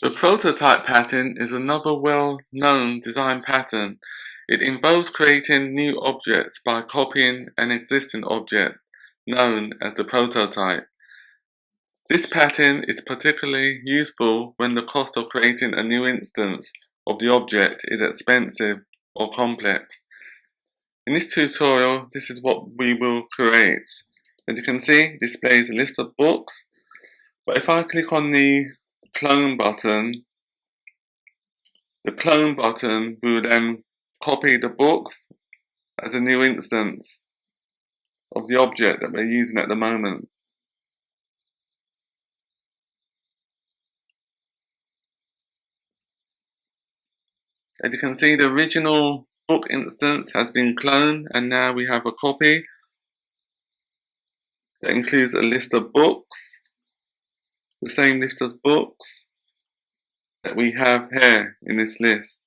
The prototype pattern is another well-known design pattern. It involves creating new objects by copying an existing object, known as the prototype. This pattern is particularly useful when the cost of creating a new instance of the object is expensive or complex. In this tutorial, this is what we will create. As you can see, it displays a list of books, but if I click on the clone button will then copy the books as a new instance of the object that we're using at the moment. As you can see, the original book instance has been cloned, and now we have a copy that includes a list of books, the same list of books that we have here in this list.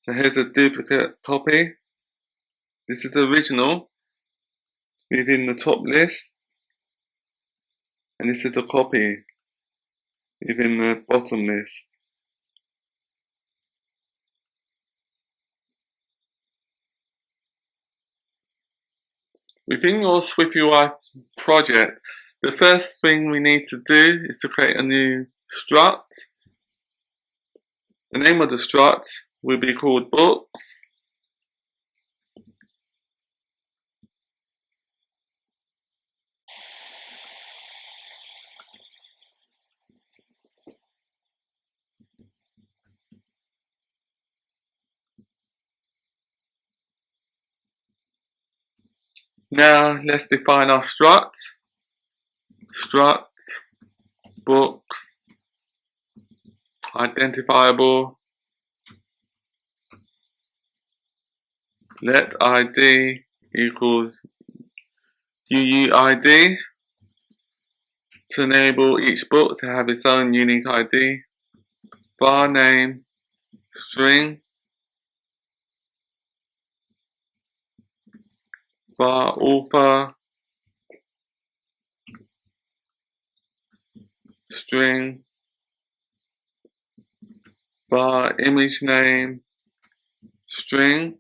So here's a duplicate copy. This is the original within the top list, and this is the copy within the bottom list. Within your SwiftUI project, the first thing we need to do is to create a new struct. The name of the struct will be called books. Now let's define our struct. Struct books identifiable. Let ID equals UUID to enable each book to have its own unique ID. Var name string. Var author string. Var image name string.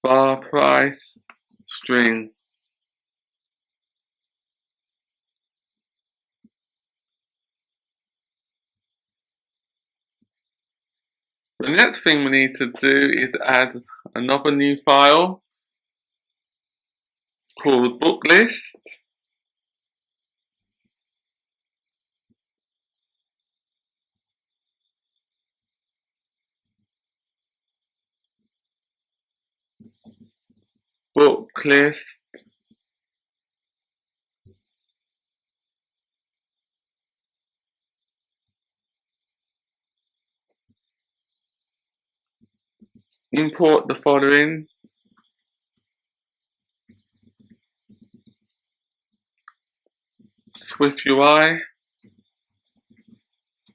Var price string. The next thing we need to do is add another new file called book list. Book list. Import the following. SwiftUI.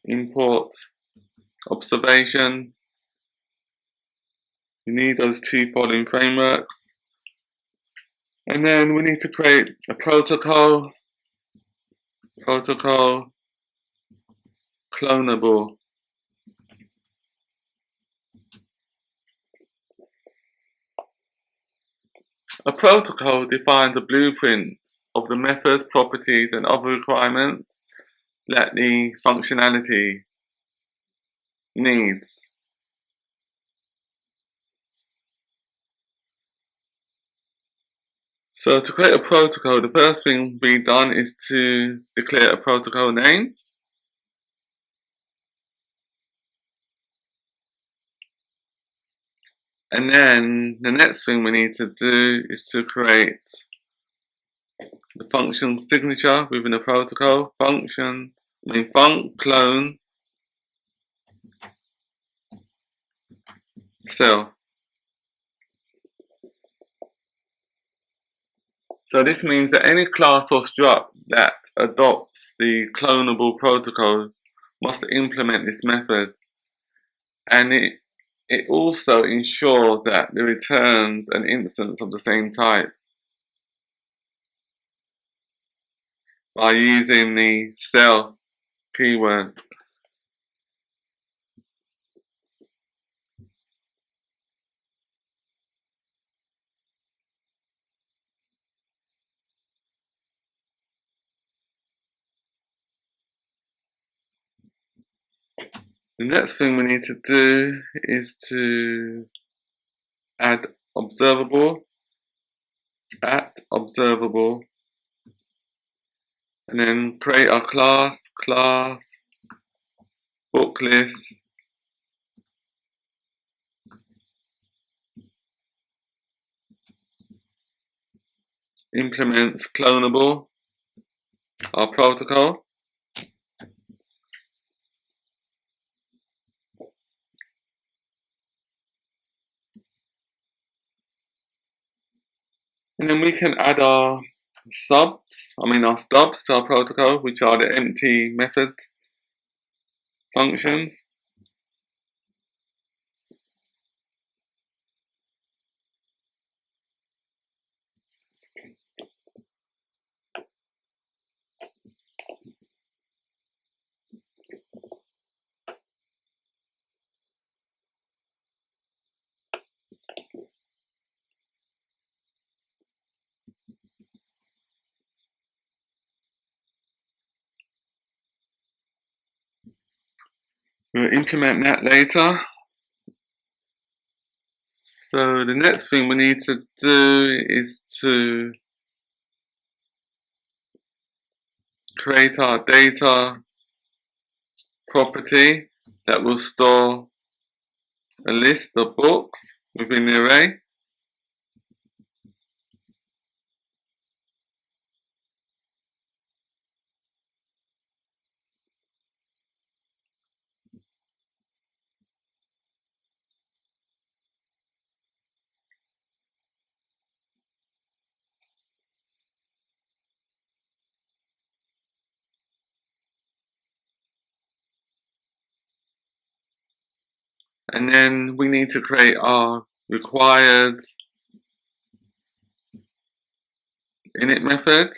Import observation. You need those two following frameworks. And then we need to create a protocol. Protocol clonable. A protocol defines a blueprint of the methods, properties, and other requirements that the functionality needs. So to create a protocol, the first thing we've done is to declare a protocol name. And then the next thing we need to do is to create the function signature within the protocol. Func clone self. So this means that any class or struct that adopts the clonable protocol must implement this method, and it also ensures that it returns an instance of the same type. by using the self keyword. The next thing we need to do is to add observable, and then create our class book list, implements clonable, our protocol. And then we can add our stubs to our protocol, which are the empty method functions. We'll implement that later. So the next thing we need to do is to create our data property that will store a list of books within the array. And then we need to create our required init method.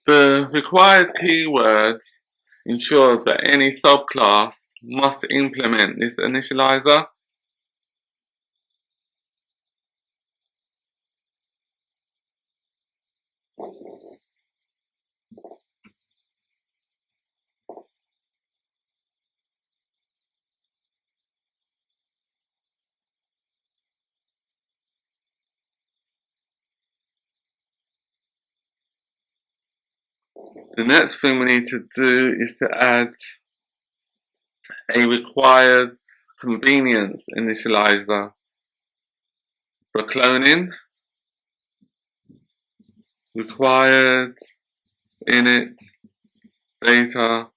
The required keyword ensures that any subclass must implement this initializer. The next thing we need to do is to add a required convenience initializer for cloning. Required init data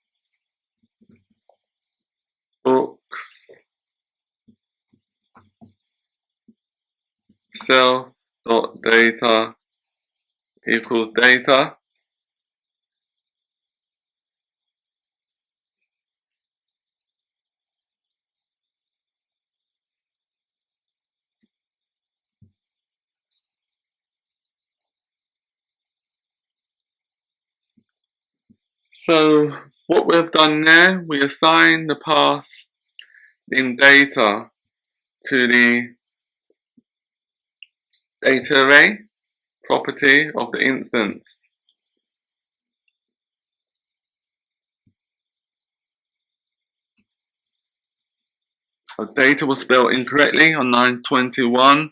books self.data equals data. So what we've done there, we assign the path in data to the data array property of the instance. The data was spelled incorrectly on line 21,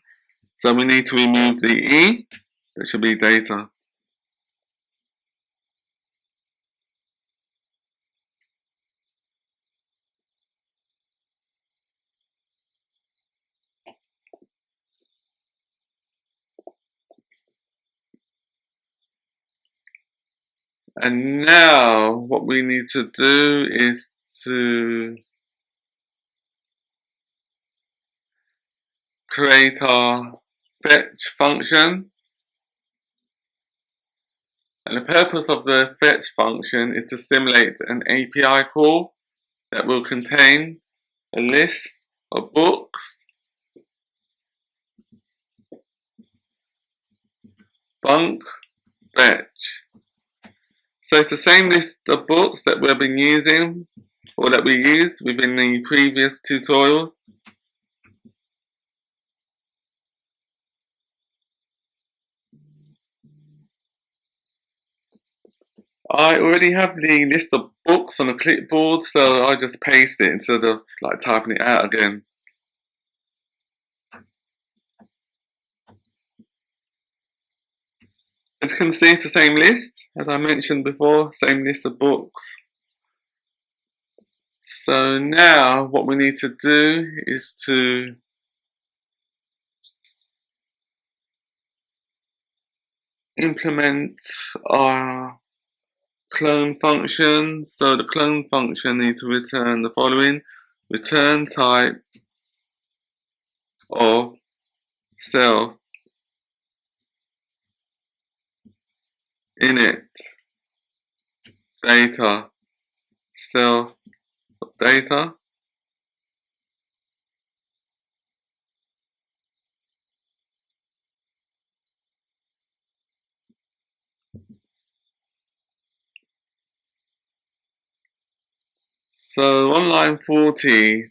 so we need to remove the E. That should be data. And now what we need to do is to create our fetch function. And the purpose of the fetch function is to simulate an API call that will contain a list of books func fetch. So it's the same list of books that we've been using, or that we used within the previous tutorials. I already have the list of books on a clipboard, so I just paste it instead of like typing it out again. As you can see, it's the same list as I mentioned before, same list of books. So now what we need to do is to implement our clone function. So the clone function needs to return the following: return type of self init data self data. So on line 40,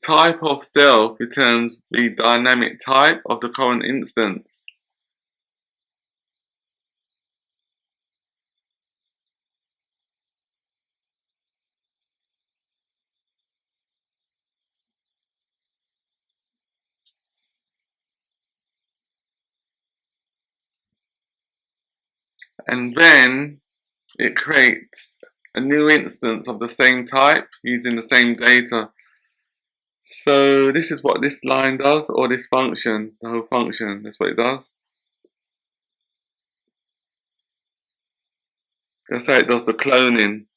type of self returns the dynamic type of the current instance. And then it creates a new instance of the same type using the same data. So this is what this line does, or this function, the whole function, that's what it does. That's how it does the cloning.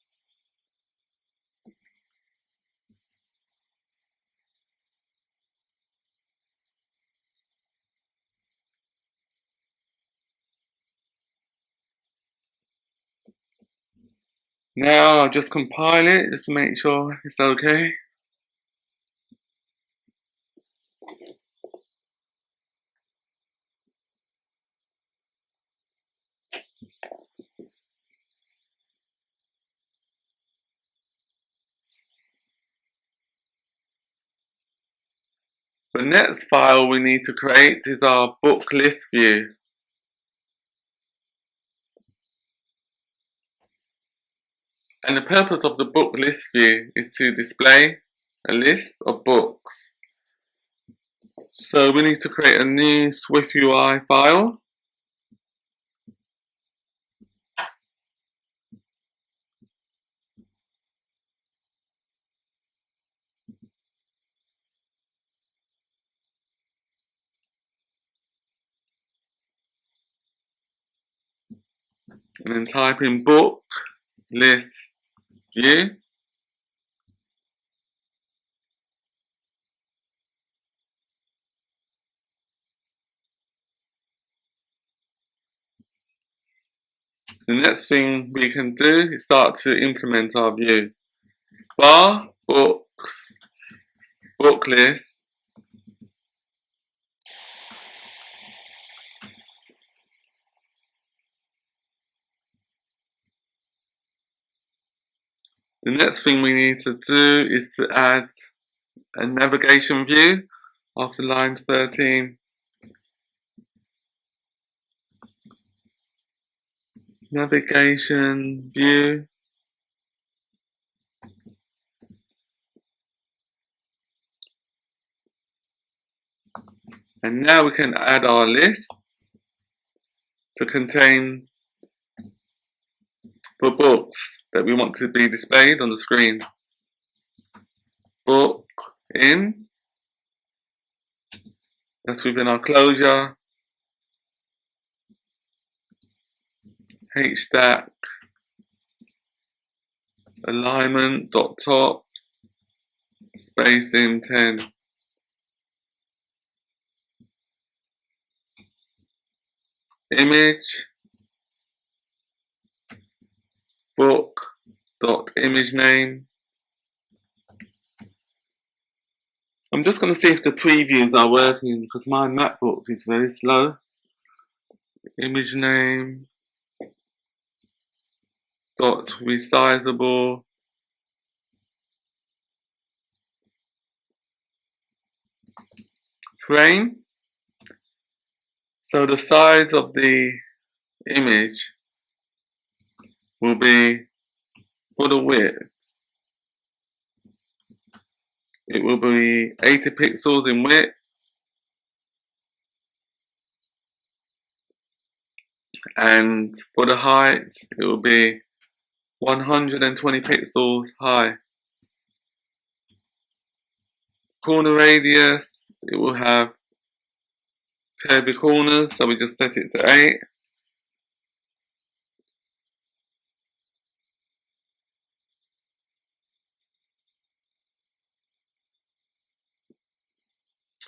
Now I'll just compile it just to make sure it's okay. The next file we need to create is our book list view. And the purpose of the book list view is to display a list of books. So we need to create a new SwiftUI file. And then type in book list view. The next thing we can do is start to implement our view. Bar books book list The next thing we need to do is to add a navigation view after line 13. Navigation view. And now we can add our list to contain the books that we want to be displayed on the screen. Book in, that's within our closure, hstack, alignment dot top, spacing 10. Image, book dot image name. I'm just going to see if the previews are working because my MacBook is very slow. image name dot resizable frame. So the size of the image will be, for the width, it will be 80 pixels in width and for the height it will be 120 pixels high. Corner radius, it will have curvy corners, so we just set it to 8.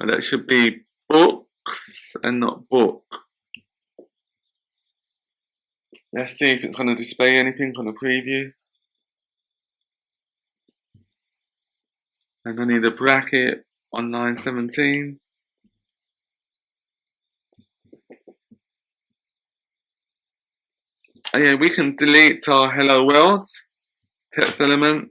And that should be books and not book. Let's see if it's going to display anything on the preview. And I need a bracket on line 17. Oh yeah, we can delete our hello world text element.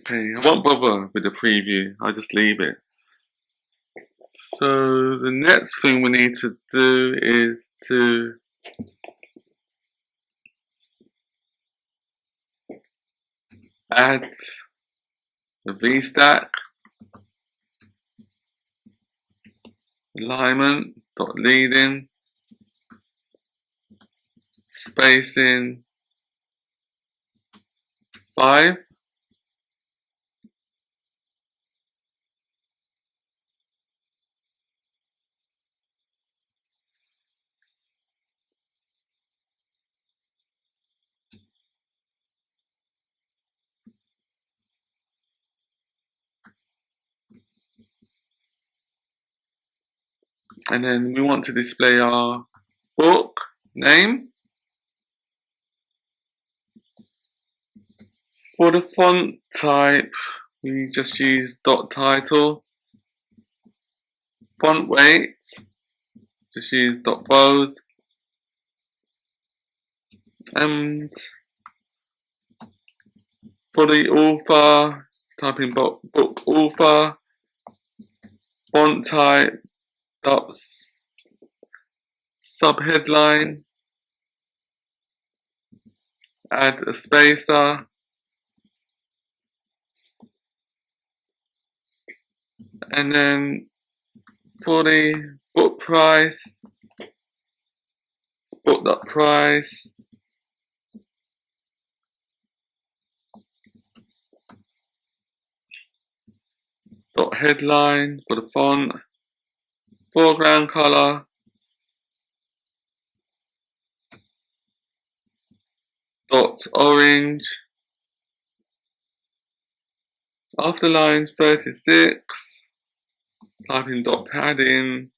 Okay, I won't bother with the preview, I'll just leave it. So the next thing we need to do is to add the V-stack alignment dot leading spacing 5. And then we want to display our book name. For the font type, we just use dot title. Font weight, just use dot bold. And for the author, type in book author. Font type, dot subheadline. Add a spacer. And then for the book price, book.price, dot headline for the font, foreground color, dot orange. After lines 36, type in dot padding,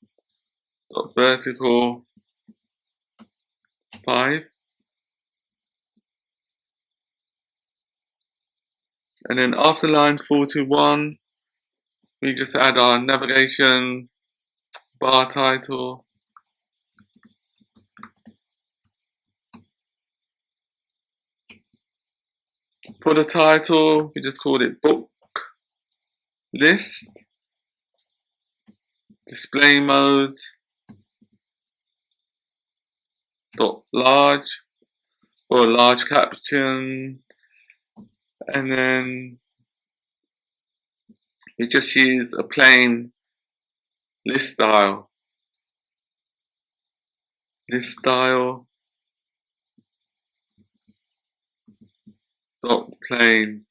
dot vertical 5. And then after line 41, we just add our navigation bar title. For the title, we just called it book list. Display mode dot large or large caption, and then we just use a plain list style. dot plane.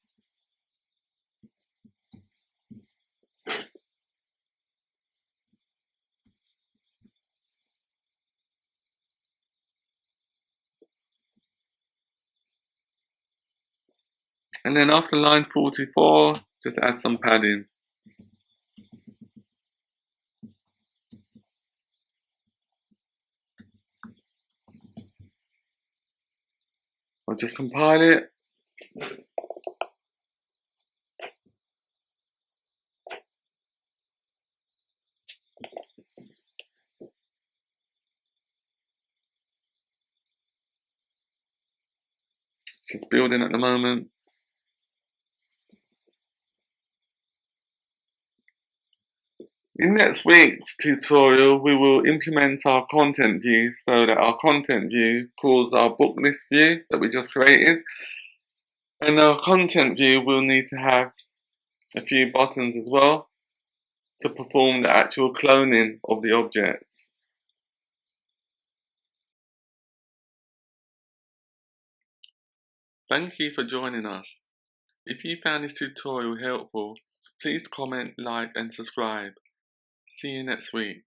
And then after line 44, just add some padding. I'll just compile it. It's just building at the moment. In next week's tutorial, we will implement our content view so that our content view calls our book list view that we just created. And our content view will need to have a few buttons as well to perform the actual cloning of the objects. Thank you for joining us. If you found this tutorial helpful, please comment, like and subscribe. See you next week.